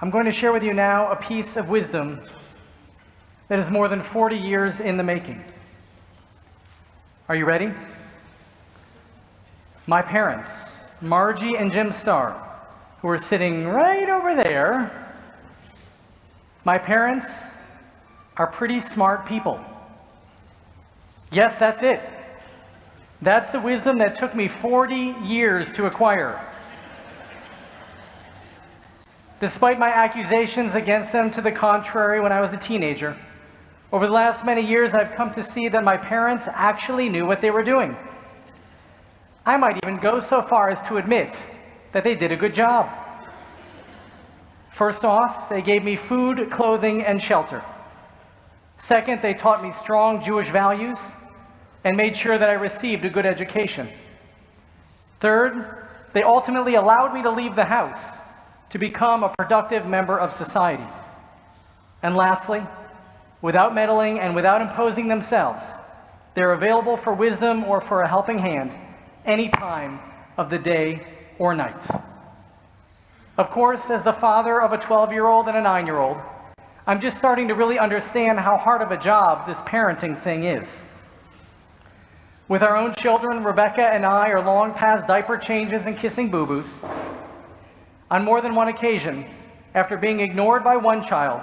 I'm going to share with you now a piece of wisdom that is more than 40 years in the making. Are you ready? My parents, Margie and Jim Starr, who are sitting right over there, my parents are pretty smart people. Yes, that's it. That's the wisdom that took me 40 years to acquire. Despite my accusations against them to the contrary when I was a teenager, over the last many years I've come to see that my parents actually knew what they were doing. I might even go so far as to admit that they did a good job. First off, they gave me food, clothing, and shelter. Second, they taught me strong Jewish values and made sure that I received a good education. Third, they ultimately allowed me to leave the house to become a productive member of society. And lastly, without meddling and without imposing themselves, they're available for wisdom or for a helping hand any time of the day or night. Of course, as the father of a 12-year-old and a 9-year-old, I'm just starting to really understand how hard of a job this parenting thing is. With our own children, Rebecca and I are long past diaper changes and kissing boo-boos. On more than one occasion, after being ignored by one child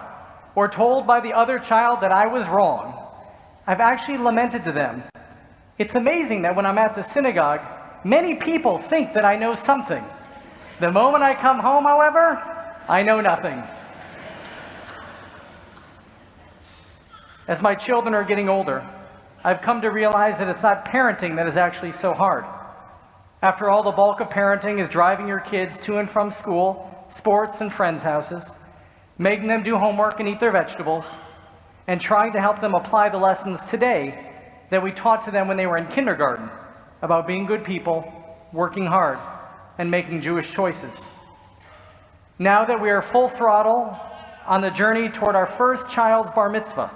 or told by the other child that I was wrong, I've actually lamented to them. It's amazing that when I'm at the synagogue, many people think that I know something. The moment I come home, however, I know nothing. As my children are getting older, I've come to realize that it's not parenting that is actually so hard. After all, the bulk of parenting is driving your kids to and from school, sports, and friends' houses, making them do homework and eat their vegetables, and trying to help them apply the lessons today that we taught to them when they were in kindergarten about being good people, working hard, and making Jewish choices. Now that we are full throttle on the journey toward our first child's bar mitzvah,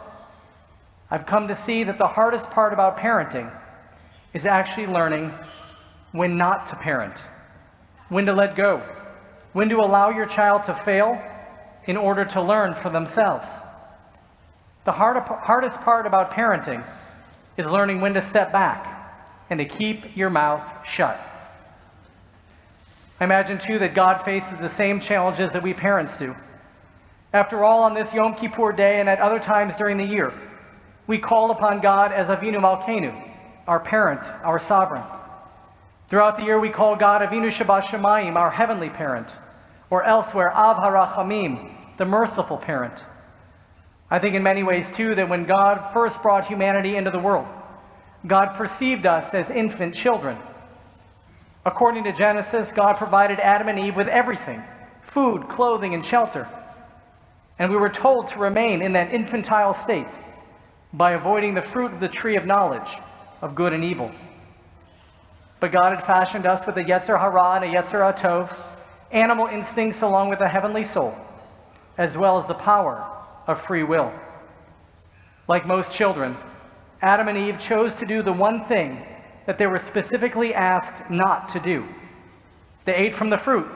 I've come to see that the hardest part about parenting is actually learning when not to parent, when to let go, when to allow your child to fail in order to learn for themselves. The hardest part about parenting is learning when to step back and to keep your mouth shut. I imagine too that God faces the same challenges that we parents do. After all, on this Yom Kippur day and at other times during the year, we call upon God as Avinu Malkeinu, our parent, our sovereign. Throughout the year, we call God Avinu Shebashamayim, our heavenly parent, or elsewhere, Av HaRachamim, the merciful parent. I think in many ways, too, that when God first brought humanity into the world, God perceived us as infant children. According to Genesis, God provided Adam and Eve with everything, food, clothing, and shelter. And we were told to remain in that infantile state by avoiding the fruit of the tree of knowledge of good and evil. But God had fashioned us with a Yetzer Hara and a Yetzer HaTov, animal instincts along with a heavenly soul, as well as the power of free will. Like most children, Adam and Eve chose to do the one thing that they were specifically asked not to do. They ate from the fruit,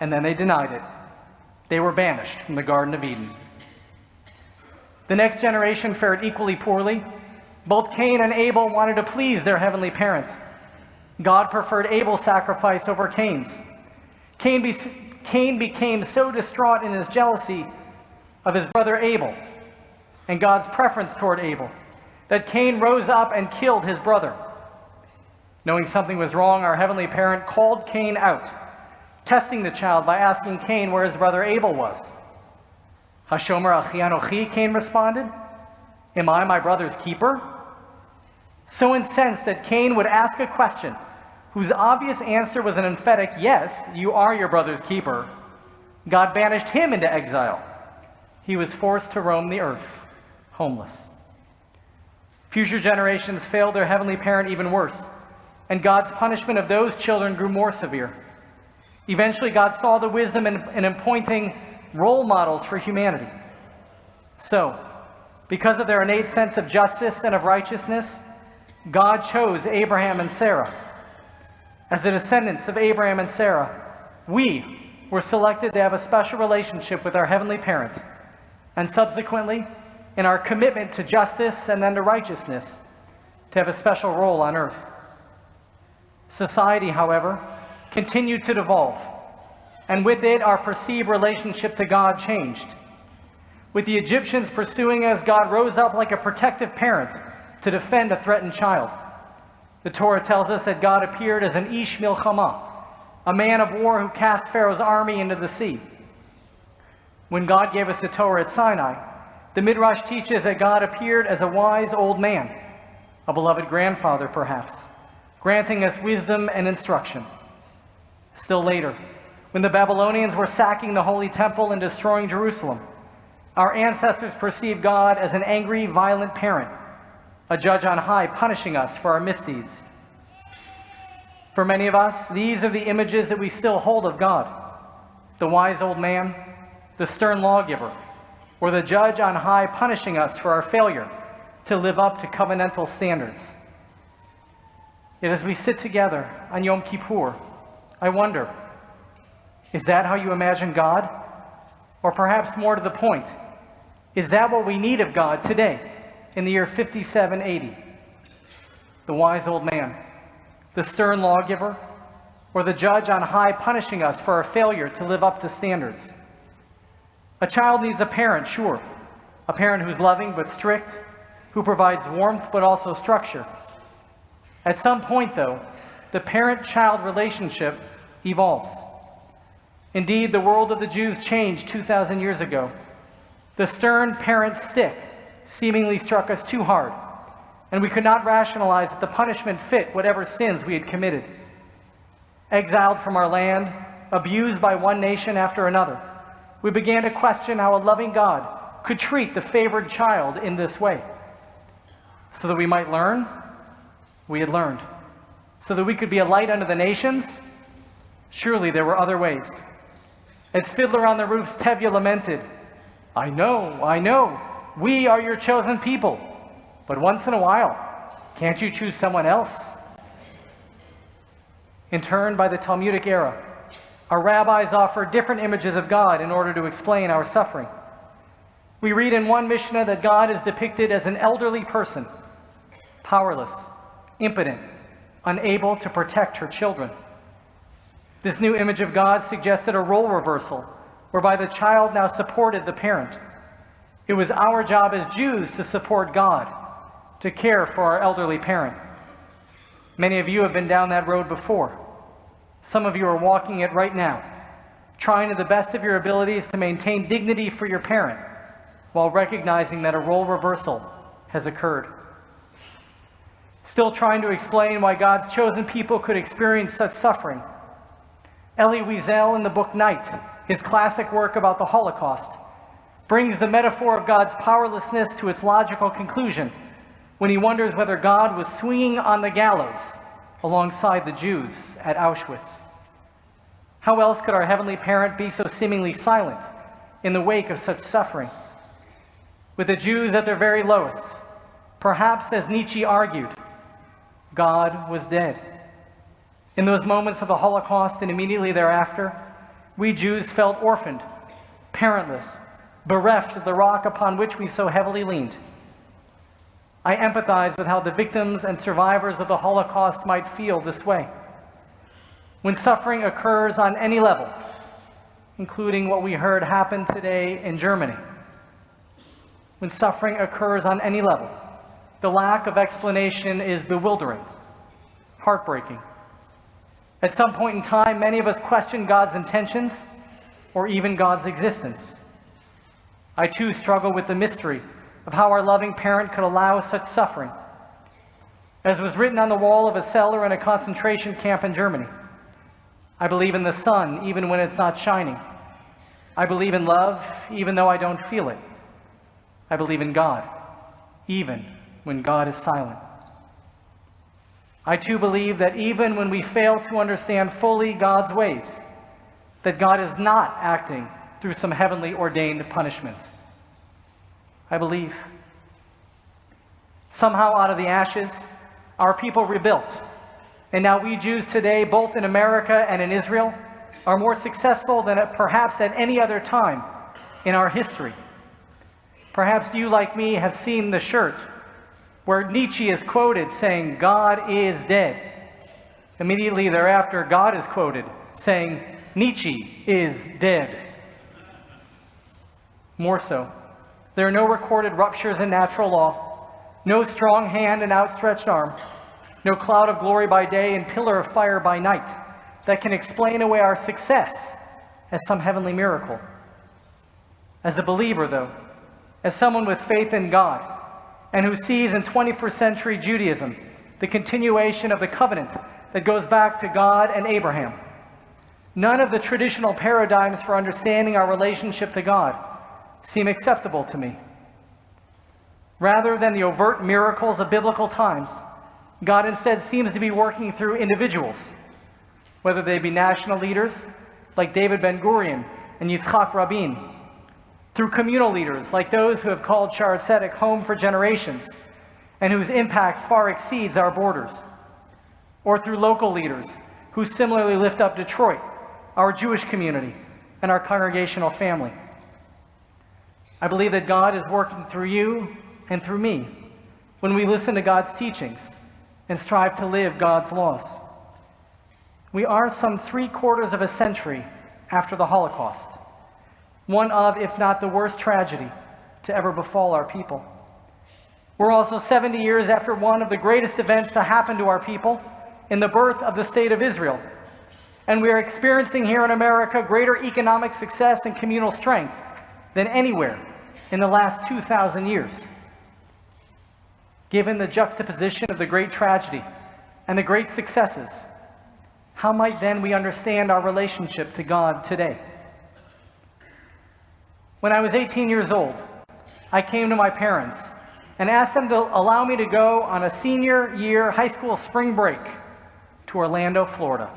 and then they denied it. They were banished from the Garden of Eden. The next generation fared equally poorly. Both Cain and Abel wanted to please their heavenly parent. God preferred Abel's sacrifice over Cain's. Cain became so distraught in his jealousy of his brother Abel and God's preference toward Abel that Cain rose up and killed his brother. Knowing something was wrong, our heavenly parent called Cain out, testing the child by asking Cain where his brother Abel was. Hashomer achi anochi, Cain responded. Am I my brother's keeper? So incensed that Cain would ask a question whose obvious answer was an emphatic yes, you are your brother's keeper, God banished him into exile. He was forced to roam the earth, homeless. Future generations failed their heavenly parent even worse, and God's punishment of those children grew more severe. Eventually, God saw the wisdom in appointing role models for humanity. So, because of their innate sense of justice and of righteousness, God chose Abraham and Sarah. As the descendants of Abraham and Sarah, we, were selected to have a special relationship with our heavenly parent, and subsequently, in our commitment to justice and then to righteousness, to have a special role on earth. Society, however, continued to devolve, and with it, our perceived relationship to God changed. With the Egyptians pursuing us, God rose up like a protective parent to defend a threatened child. The Torah tells us that God appeared as an Ish Milchama, a man of war who cast Pharaoh's army into the sea. When God gave us the Torah at Sinai, the Midrash teaches that God appeared as a wise old man, a beloved grandfather perhaps, granting us wisdom and instruction. Still later, when the Babylonians were sacking the Holy Temple and destroying Jerusalem, our ancestors perceived God as an angry, violent parent, a judge on high punishing us for our misdeeds. For many of us, these are the images that we still hold of God: the wise old man, the stern lawgiver, or the judge on high punishing us for our failure to live up to covenantal standards. Yet as we sit together on Yom Kippur, I wonder, is that how you imagine God? Or perhaps more to the point, is that what we need of God today in the year 5780? The wise old man, the stern lawgiver, or the judge on high punishing us for our failure to live up to standards? A child needs a parent, sure. A parent who's loving but strict, who provides warmth but also structure. At some point, though, the parent-child relationship evolves. Indeed, the world of the Jews changed 2,000 years ago. The stern parent stick seemingly struck us too hard, and we could not rationalize that the punishment fit whatever sins we had committed. Exiled from our land, abused by one nation after another, we began to question how a loving God could treat the favored child in this way. So that we might learn, we had learned. So that we could be a light unto the nations, surely there were other ways. As Fiddler on the Roof's Tevye lamented, I know, we are your chosen people, but once in a while, can't you choose someone else? In turn, by the Talmudic era, our rabbis offer different images of God in order to explain our suffering. We read in one Mishnah that God is depicted as an elderly person, powerless, impotent, unable to protect her children. This new image of God suggested a role reversal, whereby the child now supported the parent. It was our job as Jews to support God, to care for our elderly parent. Many of you have been down that road before. Some of you are walking it right now, trying to the best of your abilities to maintain dignity for your parent, while recognizing that a role reversal has occurred. Still trying to explain why God's chosen people could experience such suffering. Elie Wiesel, in the book Night, his classic work about the Holocaust, brings the metaphor of God's powerlessness to its logical conclusion when he wonders whether God was swinging on the gallows alongside the Jews at Auschwitz. How else could our heavenly parent be so seemingly silent in the wake of such suffering? With the Jews at their very lowest, perhaps, as Nietzsche argued, God was dead. In those moments of the Holocaust and immediately thereafter, we Jews felt orphaned, parentless, bereft of the rock upon which we so heavily leaned. I empathize with how the victims and survivors of the Holocaust might feel this way. When suffering occurs on any level, including what we heard happen today in Germany, when suffering occurs on any level, the lack of explanation is bewildering, heartbreaking. At some point in time, many of us question God's intentions or even God's existence. I too struggle with the mystery of how our loving parent could allow such suffering. As was written on the wall of a cellar in a concentration camp in Germany, I believe in the sun even when it's not shining. I believe in love even though I don't feel it. I believe in God even when God is silent. I too believe that even when we fail to understand fully God's ways, that God is not acting through some heavenly ordained punishment. I believe. Somehow out of the ashes, our people rebuilt. And now we Jews today, both in America and in Israel, are more successful than perhaps at any other time in our history. Perhaps you, like me, have seen the shirt where Nietzsche is quoted saying, "God is dead." Immediately thereafter, God is quoted saying, "Nietzsche is dead." More so, there are no recorded ruptures in natural law, no strong hand and outstretched arm, no cloud of glory by day and pillar of fire by night that can explain away our success as some heavenly miracle. As a believer, though, as someone with faith in God, and who sees in 21st century Judaism the continuation of the covenant that goes back to God and Abraham, none of the traditional paradigms for understanding our relationship to God seem acceptable to me. Rather than the overt miracles of biblical times, God instead seems to be working through individuals, whether they be national leaders like David Ben-Gurion and Yitzhak Rabin, through communal leaders like those who have called Shaarey home for generations and whose impact far exceeds our borders, or through local leaders who similarly lift up Detroit, our Jewish community, and our congregational family. I believe that God is working through you and through me when we listen to God's teachings and strive to live God's laws. We are some 3/4 of a century after the Holocaust, one of, if not the worst tragedy to ever befall our people. We're also 70 years after one of the greatest events to happen to our people in the birth of the State of Israel. And we are experiencing here in America greater economic success and communal strength than anywhere in the last 2,000 years. Given the juxtaposition of the great tragedy and the great successes, how might then we understand our relationship to God today? When I was 18 years old, I came to my parents and asked them to allow me to go on a senior year high school spring break to Orlando, Florida.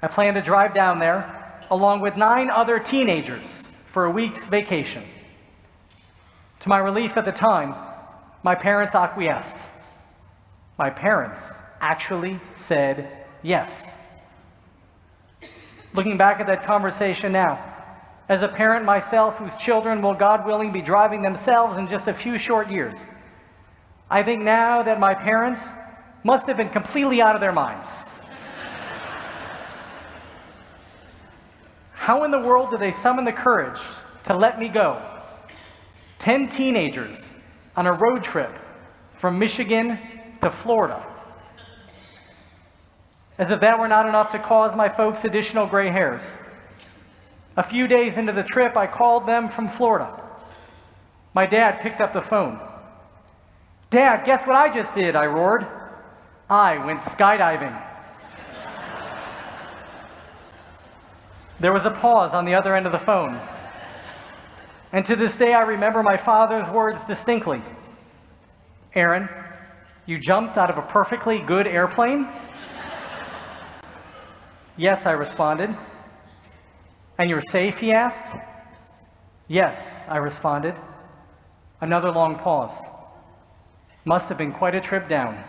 I planned to drive down there along with 9 other teenagers for a week's vacation. To my relief at the time, my parents acquiesced. My parents actually said yes. Looking back at that conversation now, as a parent myself whose children will, God willing, be driving themselves in just a few short years, I think now that my parents must have been completely out of their minds. How in the world did they summon the courage to let me go? 10 teenagers on a road trip from Michigan to Florida. As if that were not enough to cause my folks additional gray hairs, a few days into the trip, I called them from Florida. My dad picked up the phone. "Dad, guess what I just did?" I roared. "I went skydiving." There was a pause on the other end of the phone. And to this day, I remember my father's words distinctly. "Aaron, you jumped out of a perfectly good airplane?" "Yes," I responded. "And you're safe?" he asked. "Yes," I responded. Another long pause. Must have been quite a trip down.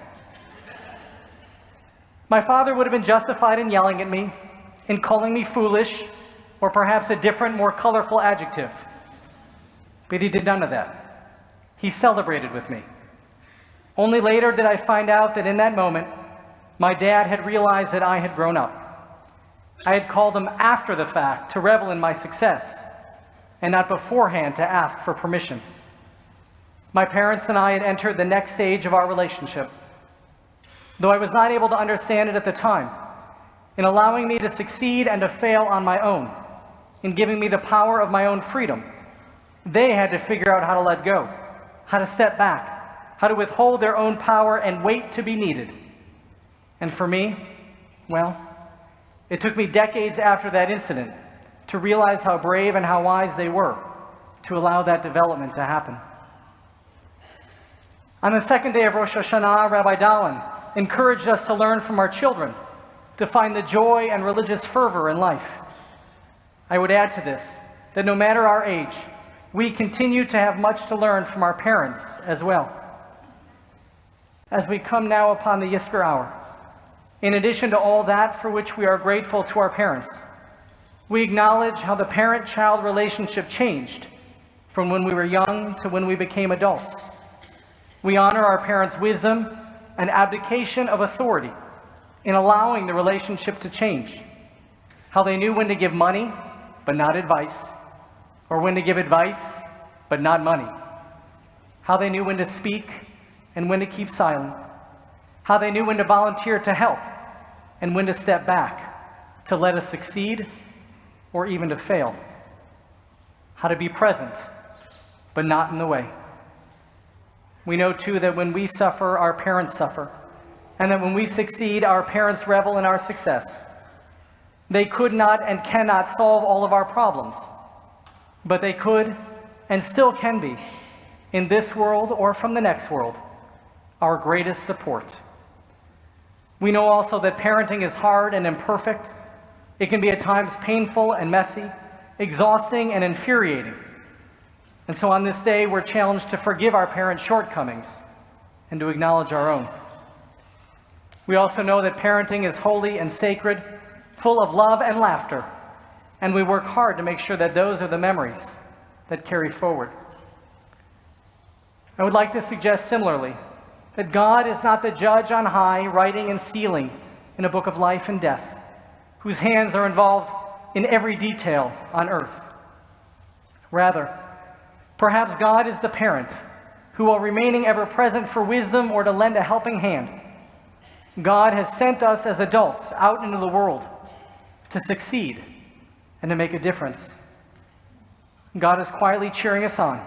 My father would have been justified in yelling at me, in calling me foolish, or perhaps a different, more colorful adjective. But he did none of that. He celebrated with me. Only later did I find out that in that moment, my dad had realized that I had grown up. I had called him after the fact to revel in my success, and not beforehand to ask for permission. My parents and I had entered the next stage of our relationship. Though I was not able to understand it at the time, in allowing me to succeed and to fail on my own, in giving me the power of my own freedom, they had to figure out how to let go, how to step back, how to withhold their own power and wait to be needed. And for me, well, it took me decades after that incident to realize how brave and how wise they were to allow that development to happen. On the second day of Rosh Hashanah, Rabbi Dallin encouraged us to learn from our children to find the joy and religious fervor in life. I would add to this that no matter our age, we continue to have much to learn from our parents as well. As we come now upon the Yizkor hour, In addition to all that for which we are grateful to our parents, we acknowledge how the parent-child relationship changed from when we were young to when we became adults. We honor our parents' wisdom and abdication of authority in allowing the relationship to change. How they knew when to give money, but not advice, or when to give advice, but not money. How they knew when to speak and when to keep silent. How they knew when to volunteer to help and when to step back, to let us succeed or even to fail. How to be present, but not in the way. We know too that when we suffer, our parents suffer, and that when we succeed, our parents revel in our success. They could not and cannot solve all of our problems, but they could and still can be, in this world or from the next world, our greatest support. We know also that parenting is hard and imperfect. It can be at times painful and messy, exhausting and infuriating. And so on this day, we're challenged to forgive our parents' shortcomings and to acknowledge our own. We also know that parenting is holy and sacred, full of love and laughter, and we work hard to make sure that those are the memories that carry forward. I would like to suggest similarly that God is not the judge on high, writing and sealing in a book of life and death, whose hands are involved in every detail on earth. Rather, perhaps God is the parent who, while remaining ever present for wisdom or to lend a helping hand, God has sent us as adults out into the world to succeed and to make a difference. God is quietly cheering us on,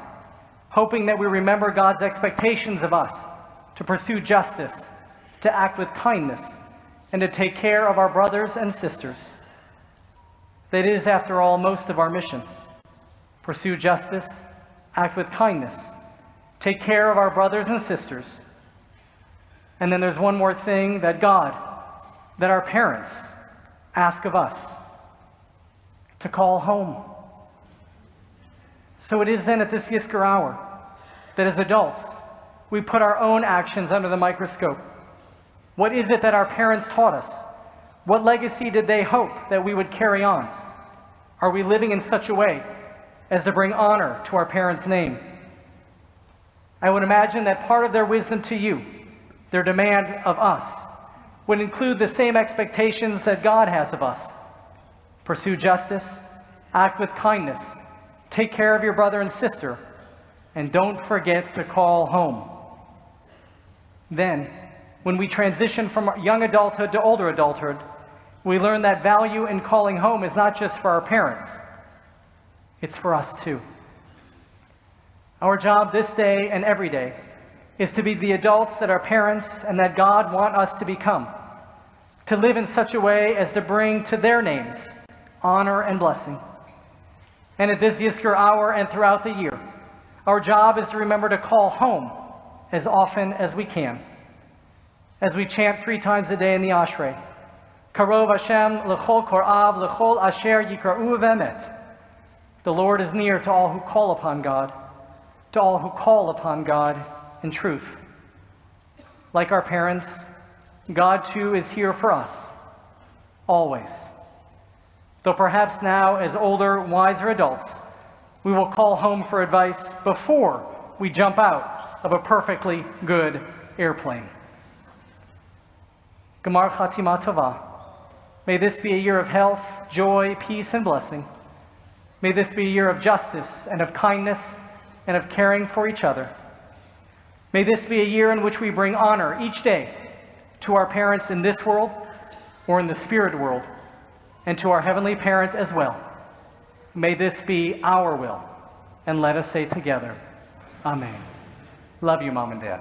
hoping that we remember God's expectations of us to pursue justice, to act with kindness, and to take care of our brothers and sisters. That is, after all, most of our mission. Pursue justice, act with kindness, take care of our brothers and sisters. And then there's one more thing that God, that our parents ask of us: to call home. So it is then at this Yizkor hour that as adults, we put our own actions under the microscope. What is it that our parents taught us? What legacy did they hope that we would carry on? Are we living in such a way as to bring honor to our parents' name? I would imagine that part of their wisdom to you, their demand of us, would include the same expectations that God has of us. Pursue justice, act with kindness, take care of your brother and sister, and don't forget to call home. Then, when we transition from young adulthood to older adulthood, we learn that value in calling home is not just for our parents, it's for us too. Our job this day and every day is to be the adults that our parents and that God want us to become, to live in such a way as to bring to their names honor and blessing. And at this Yizkor hour and throughout the year, our job is to remember to call home as often as we can. As we chant 3 times a day in the Ashrei, Karov Hashem l'chol korav l'chol asher yikra'u v'emet. The Lord is near to all who call upon God, to all who call upon God in truth. Like our parents, God too is here for us, always. Though perhaps now, as older, wiser adults, we will call home for advice before we jump out of a perfectly good airplane. Gemar Chatima Tova. May this be a year of health, joy, peace, and blessing. May this be a year of justice and of kindness and of caring for each other. May this be a year in which we bring honor each day to our parents in this world or in the spirit world, and to our heavenly parent as well. May this be our will, and let us say together, Amen. Love you, Mom and Dad.